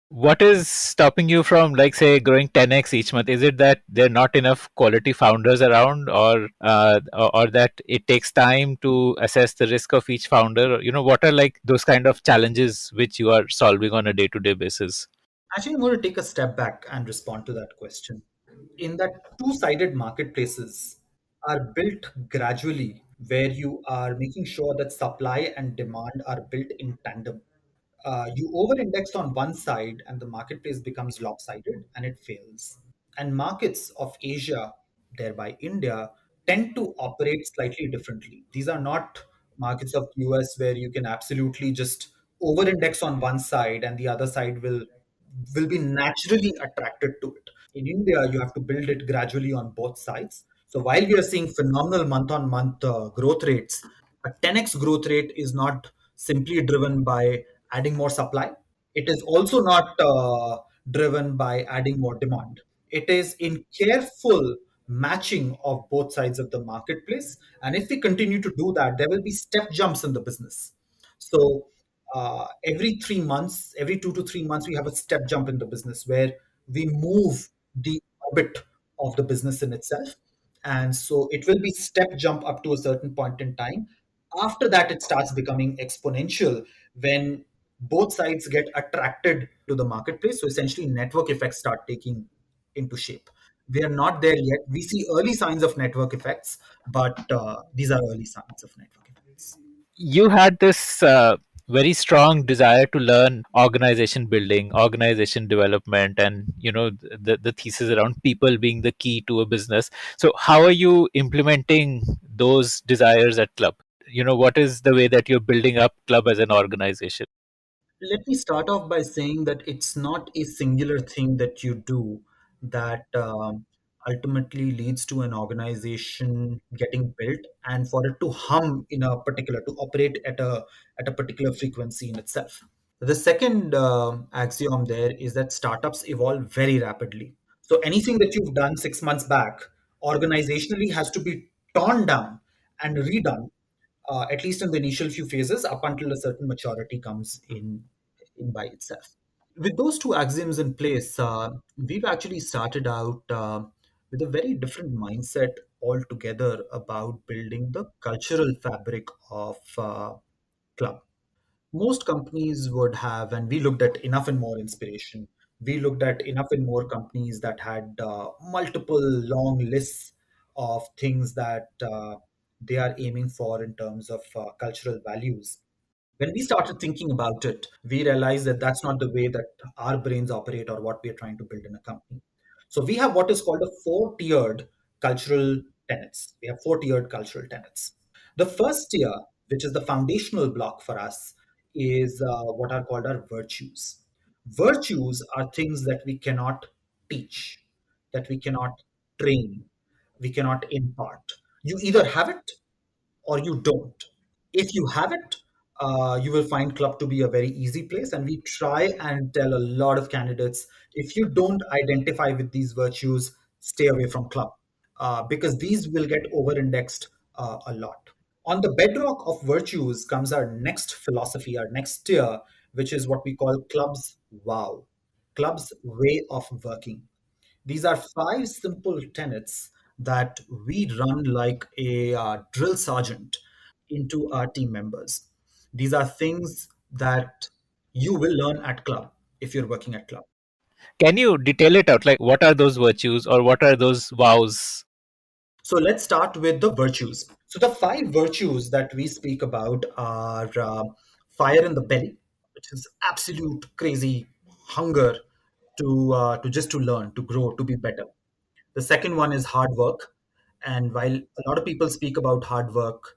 What is stopping you from, like, say, growing 10x each month? Is it that there are not enough quality founders around, or that it takes time to assess the risk of each founder? What are like those kind of challenges which you are solving on a day-to-day basis? Actually, I'm going to take a step back and respond to that question. In that, two-sided marketplaces are built gradually, where you are making sure that supply and demand are built in tandem. You over-index on one side, and the marketplace becomes lopsided and it fails. And markets of Asia, thereby India, tend to operate slightly differently. These are not markets of US where you can absolutely just over-index on one side and the other side will be naturally attracted to it. In India, you have to build it gradually on both sides. So while we are seeing phenomenal month-on-month growth rates, a 10x growth rate is not simply driven by adding more supply. It is also not driven by adding more demand. It is in careful matching of both sides of the marketplace. And if we continue to do that, there will be step jumps in the business. So every 3 months, every 2 to 3 months, we have a step jump in the business where we move the orbit of the business in itself. And so it will be step jump up to a certain point in time. After that, it starts becoming exponential when both sides get attracted to the marketplace. So essentially, network effects start taking into shape. We are not there yet. We see early signs of network effects, but these are early signs of network effects. You had this very strong desire to learn organization building, organization development, and the thesis around people being the key to a business. So how are you implementing those desires at Club? What is the way that you're building up Club as an organization? Let me start off by saying that it's not a singular thing that you do that ultimately leads to an organization getting built and for it to hum in a particular, to operate at a particular frequency in itself. The second axiom there is that startups evolve very rapidly. So anything that you've done 6 months back organizationally has to be torn down and redone, at least in the initial few phases, up until a certain maturity comes in by itself. With those two axioms in place, we've actually started out with a very different mindset altogether about building the cultural fabric of Club. Most companies would have, and we looked at enough and more inspiration. We looked at enough and more companies that had multiple long lists of things that they are aiming for in terms of cultural values. When we started thinking about it, we realized that that's not the way that our brains operate or what we are trying to build in a company. So we have what is called a four-tiered cultural tenets. We have four-tiered cultural tenets. The first tier, which is the foundational block for us, is what are called our virtues. Virtues are things that we cannot teach, that we cannot train, we cannot impart. You either have it or you don't. If you have it, you will find Club to be a very easy place. And we try and tell a lot of candidates, if you don't identify with these virtues, stay away from Club, because these will get over indexed a lot. On the bedrock of virtues comes our next philosophy, our next tier, which is what we call Club's wow, Club's way of working. These are five simple tenets that we run like a drill sergeant into our team members. These are things that you will learn at Club if you're working at Club. Can you detail it out? Like, what are those virtues or what are those vows? So let's start with the virtues. So the five virtues that we speak about are fire in the belly, which is absolute crazy hunger to just to learn, to grow, to be better. The second one is hard work. And while a lot of people speak about hard work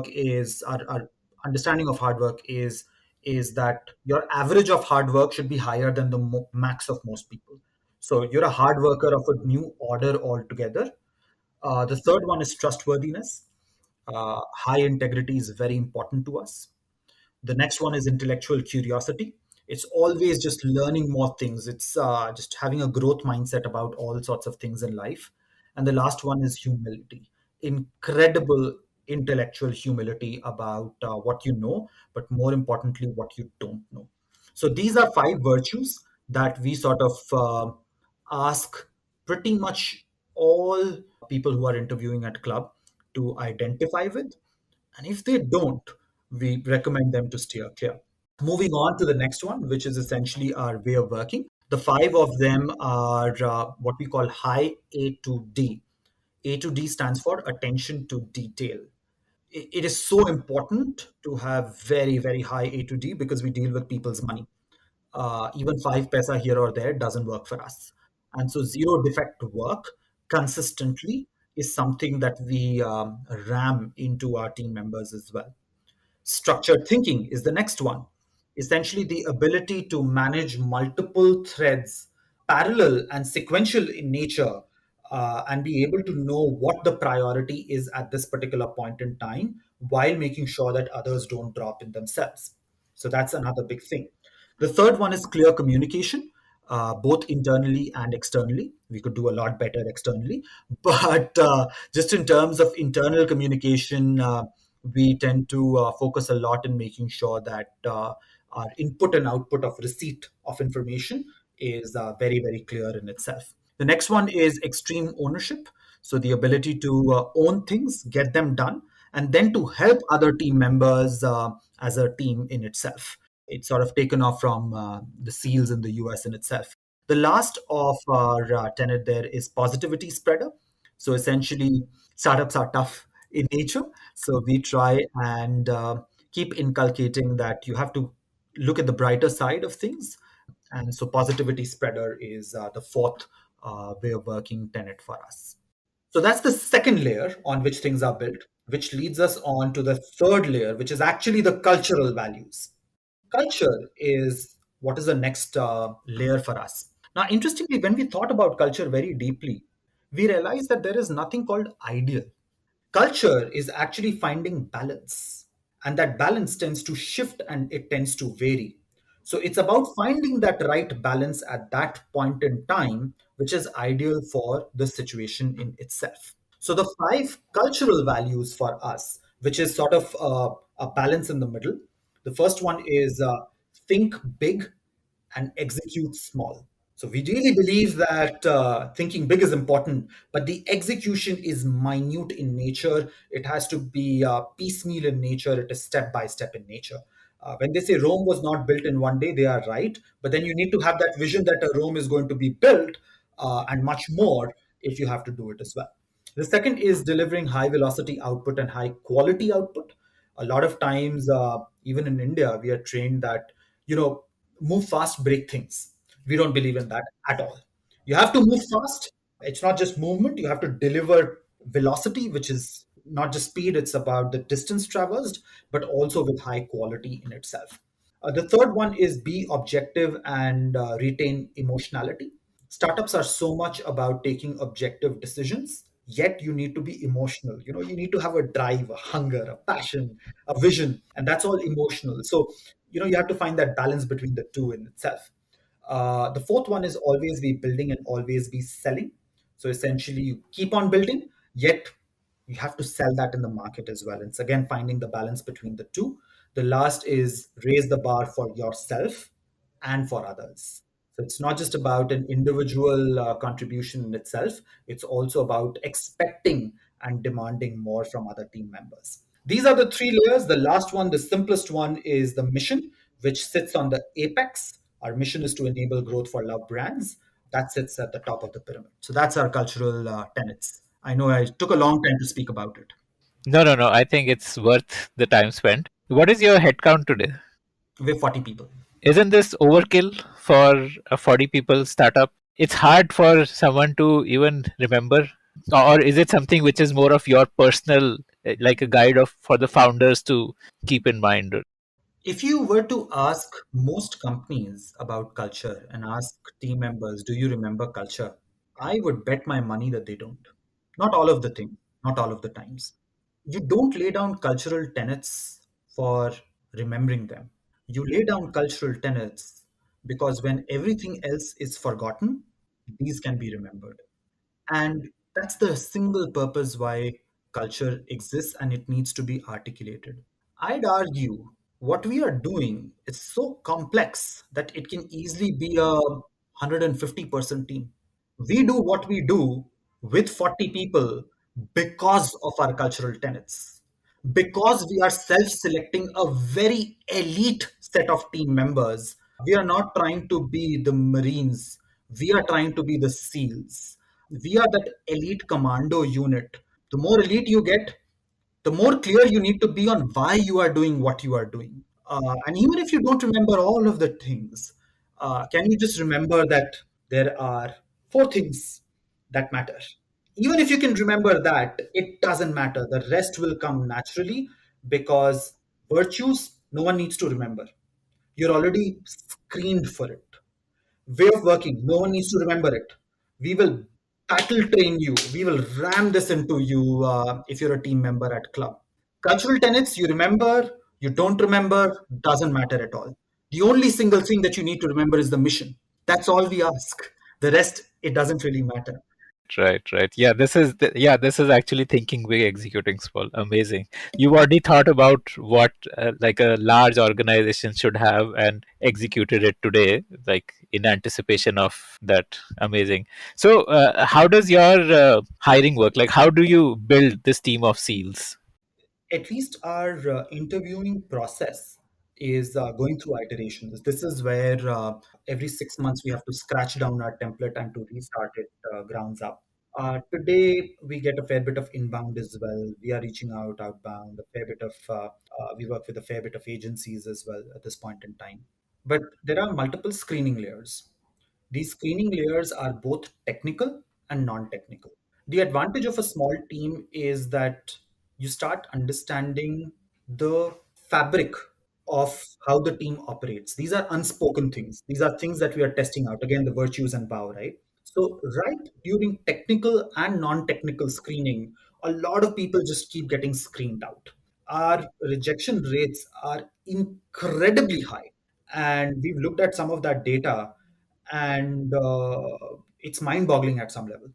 is our understanding of hard work is that your average of hard work should be higher than the max of most people. So you're a hard worker of a new order altogether. The third one is trustworthiness. High integrity is very important to us. The next one is intellectual curiosity. It's always just learning more things. It's just having a growth mindset about all sorts of things in life. And the last one is humility. Incredible intellectual humility about what you know, but more importantly, what you don't know. So these are five virtues that we sort of ask pretty much all people who are interviewing at Club to identify with. And if they don't, we recommend them to steer clear. Moving on to the next one, which is essentially our way of working. The five of them are what we call high A to D. A to D stands for attention to detail. It is so important to have very, very high A to D because we deal with people's money. Even 5 paisa here or there doesn't work for us. And so, zero defect work consistently is something that we ram into our team members as well. Structured thinking is the next one. Essentially, the ability to manage multiple threads, parallel and sequential in nature, and be able to know what the priority is at this particular point in time while making sure that others don't drop in themselves. So that's another big thing. The third one is clear communication, both internally and externally. We could do a lot better externally, but just in terms of internal communication, we tend to focus a lot in making sure that our input and output of receipt of information is very, very clear in itself. The next one is extreme ownership. So the ability to own things, get them done, and then to help other team members as a team in itself. It's sort of taken off from the SEALs in the US in itself. The last of our tenet there is positivity spreader. So essentially, startups are tough in nature. So we try and keep inculcating that you have to look at the brighter side of things. And so positivity spreader is the fourth way of working tenet for us. So that's the second layer on which things are built, which leads us on to the third layer, which is actually the cultural values. Culture is what is the next layer for us. Now, interestingly, when we thought about culture very deeply, we realized that there is nothing called ideal. Culture is actually finding balance, and that balance tends to shift and it tends to vary. So it's about finding that right balance at that point in time, which is ideal for the situation in itself. So the five cultural values for us, which is sort of a balance in the middle. The first one is think big and execute small. So we really believe that thinking big is important, but the execution is minute in nature. It has to be piecemeal in nature. It is step by step in nature. When they say Rome was not built in one day, they are right. But then you need to have that vision that a Rome is going to be built and much more if you have to do it as well. The second is delivering high velocity output and high quality output. A lot of times, even in India, we are trained that, you know, move fast, break things. We don't believe in that at all. You have to move fast. It's not just movement, you have to deliver velocity, which is not just speed, it's about the distance traversed, but also with high quality in itself. The third one is be objective and retain emotionality. Startups are so much about taking objective decisions, yet you need to be emotional. You know, you need to have a drive, a hunger, a passion, a vision, and that's all emotional. So, you know, you have to find that balance between the two in itself. The fourth one is always be building and always be selling. So essentially, you keep on building, yet you have to sell that in the market as well. It's again finding the balance between the two. The last is raise the bar for yourself and for others. So it's not just about an individual contribution in itself, it's also about expecting and demanding more from other team members. These are the three layers. The last one, the simplest one, is the mission, which sits on the apex. Our mission is to enable growth for love brands. That sits at the top of the pyramid. So that's our cultural tenets. I know I took a long time to speak about it. No, no, no. I think it's worth the time spent. What is your headcount today? We're 40 people. Isn't this overkill for a 40 people startup? It's hard for someone to even remember. Or is it something which is more of your personal, like a guide of for the founders to keep in mind? If you were to ask most companies about culture and ask team members, do you remember culture? I would bet my money that they don't. Not all of the thing, not all of the times. You don't lay down cultural tenets for remembering them. You lay down cultural tenets because when everything else is forgotten, these can be remembered. And that's the single purpose why culture exists and it needs to be articulated. I'd argue what we are doing is so complex that it can easily be a 150-person team. We do what we do with 40 people because of our cultural tenets, because we are self selecting a very elite set of team members. We are not trying to be the Marines, we are trying to be the SEALs. We are that elite commando unit. The more elite you get, the more clear you need to be on why you are doing what you are doing. And even if you don't remember all of the things, can you just remember that there are four things that matter? Even if you can remember that, it doesn't matter. The rest will come naturally because virtues, no one needs to remember. You're already screened for it. Way of working, no one needs to remember it. We will battle train you. We will ram this into you if you're a team member at Club. Cultural tenets, you remember, you don't remember, doesn't matter at all. The only single thing that you need to remember is the mission. That's all we ask. The rest, it doesn't really matter. Right, right. Yeah, this is actually thinking big, executing small. Amazing. You've already thought about what like a large organization should have and executed it today, like in anticipation of that. Amazing. So, how does your hiring work? Like, how do you build this team of SEALs? At least our interviewing process is going through iterations. This is where every 6 months we have to scratch down our template and to restart it grounds up. Today we get a fair bit of inbound as well. We are reaching out outbound. A fair bit of we work with a fair bit of agencies as well at this point in time. But there are multiple screening layers. These screening layers are both technical and non-technical. The advantage of a small team is that you start understanding the fabric of how the team operates. These are unspoken things. These are things that we are testing out. Again, the virtues and power, right? So, right during technical and non technical screening, a lot of people just keep getting screened out. Our rejection rates are incredibly high. And we've looked at some of that data, and it's mind boggling at some level.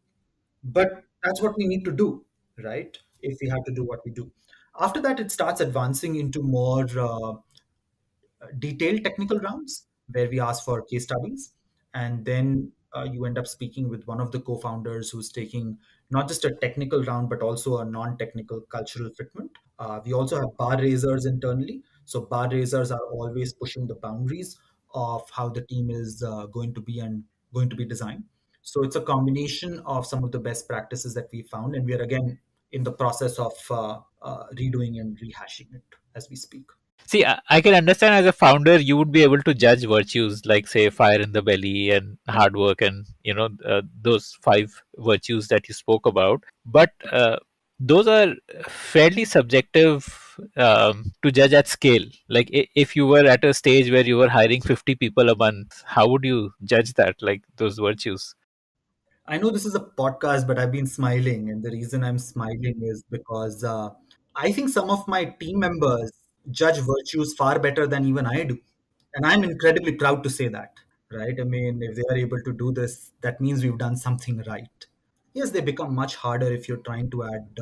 But that's what we need to do. right? If we have to do what we do. After that, it starts advancing into more detailed technical rounds where we ask for case studies. And then you end up speaking with one of the co founders who's taking not just a technical round, but also a non technical cultural fitment. We also have bar raisers internally. So, bar raisers are always pushing the boundaries of how the team is going to be and going to be designed. So, it's a combination of some of the best practices that we found. And we are again in the process of redoing and rehashing it as we speak. See, I can understand as a founder, you would be able to judge virtues like, say, fire in the belly and hard work, and those five virtues that you spoke about. But those are fairly subjective to judge at scale. Like, if you were at a stage where you were hiring 50 people a month, how would you judge that? Like those virtues? I know this is a podcast, but I've been smiling, and the reason I'm smiling is because I think some of my team members judge virtues far better than even I do, and I'm incredibly proud to say that. Right? I mean, if they are able to do this, that means we've done something right. Yes, they become much harder if you're trying to add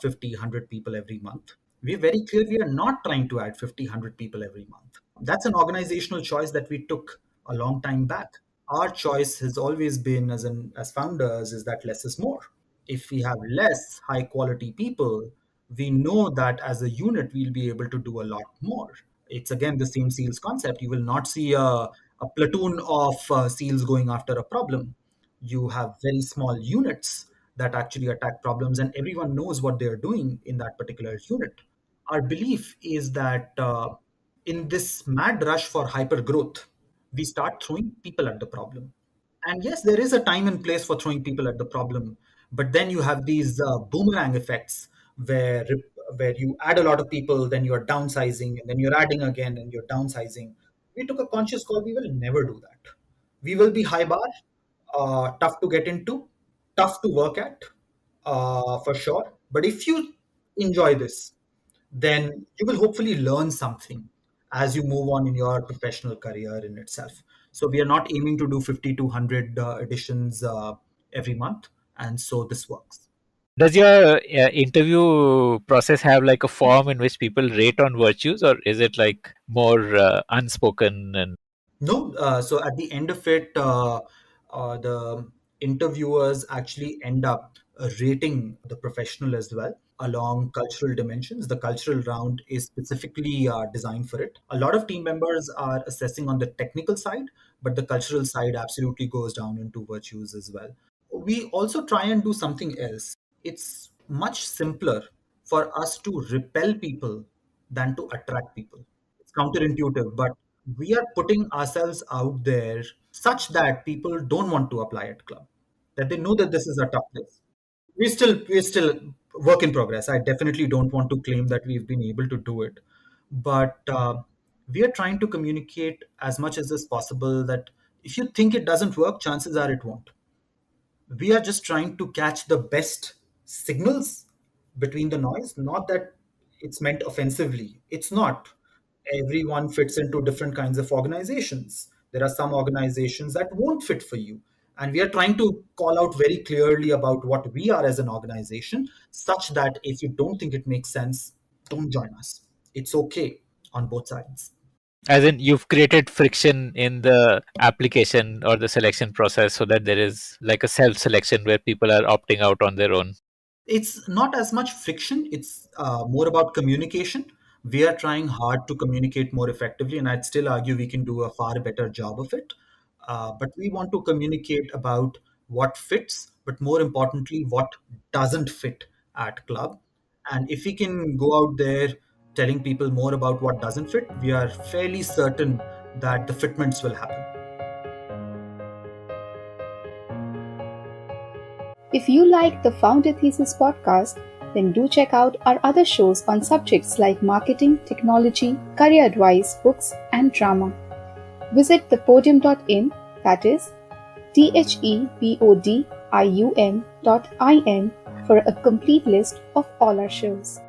50, 100 people every month. We're very clear we are not trying to add 50, 100 people every month. That's an organizational choice that we took a long time back. Our choice has always been as founders is that less is more. If we have less high quality people, we know that as a unit we'll be able to do a lot more. It's again the same seals concept. You will not see a platoon of seals going after a problem. You have very small units that actually attack problems, and everyone knows what they're doing in that particular unit. Our belief is that in this mad rush for hyper growth, we start throwing people at the problem. And yes, there is a time and place for throwing people at the problem, but then you have these boomerang effects where where you add a lot of people, then you're downsizing, and then you're adding again, and you're downsizing. We took a conscious call. We will never do that. We will be high bar, tough to get into, tough to work at, for sure. But if you enjoy this, then you will hopefully learn something as you move on in your professional career in itself. So we are not aiming to do 50 to 100 editions every month, and so this works. Does your interview process have like a form in which people rate on virtues, or is it like more unspoken? And No, so at the end of it, the interviewers actually end up rating the professional as well along cultural dimensions. The cultural round is specifically designed for it. A lot of team members are assessing on the technical side, but the cultural side absolutely goes down into virtues as well. We also try and do something else. It's much simpler for us to repel people than to attract people. It's counterintuitive, but we are putting ourselves out there such that people don't want to apply at Club, that they know that this is a tough place. We're still work in progress. I definitely don't want to claim that we've been able to do it, but we are trying to communicate as much as is possible that if you think it doesn't work, chances are it won't. We are just trying to catch the best signals between the noise, not that it's meant offensively. It's not. Everyone fits into different kinds of organizations. There are some organizations that won't fit for you, and we are trying to call out very clearly about what we are as an organization, such that if you don't think it makes sense, don't join us. It's okay on both sides. as in, you've created friction in the application or the selection process so that there is like a self selection where people are opting out on their own. It's not as much friction, it's more about communication. We are trying hard to communicate more effectively, and I'd still argue we can do a far better job of it. But we want to communicate about what fits, but more importantly, what doesn't fit at Club. And if we can go out there telling people more about what doesn't fit, we are fairly certain that the fitments will happen. If you like the Founder Thesis podcast, then do check out our other shows on subjects like marketing, technology, career advice, books, and drama. Visit thepodium.in, that is thepodium.in, for a complete list of all our shows.